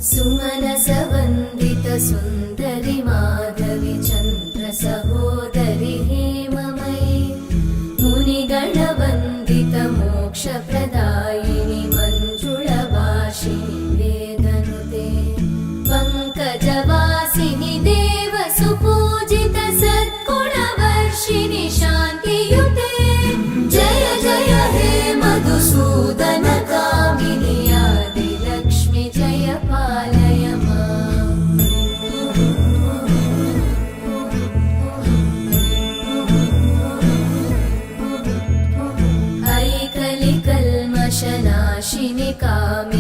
सुमनसवन्दित सुन्दरि माधवि चन्द्र सहोदरि हेममयि मुनिगणवन्दित मोक्षप्रदायिनि मञ्जुळभाषिणि वेदनुते पङ्कजवासिनि देवसुपूजित सद्गुणवर्षिणि शान्तियुते जय जय हे मधुसूदन कामिनि आदिलक्ष्मि जय पालय माम्। ऐकलिकल्मषनाशिनि कामि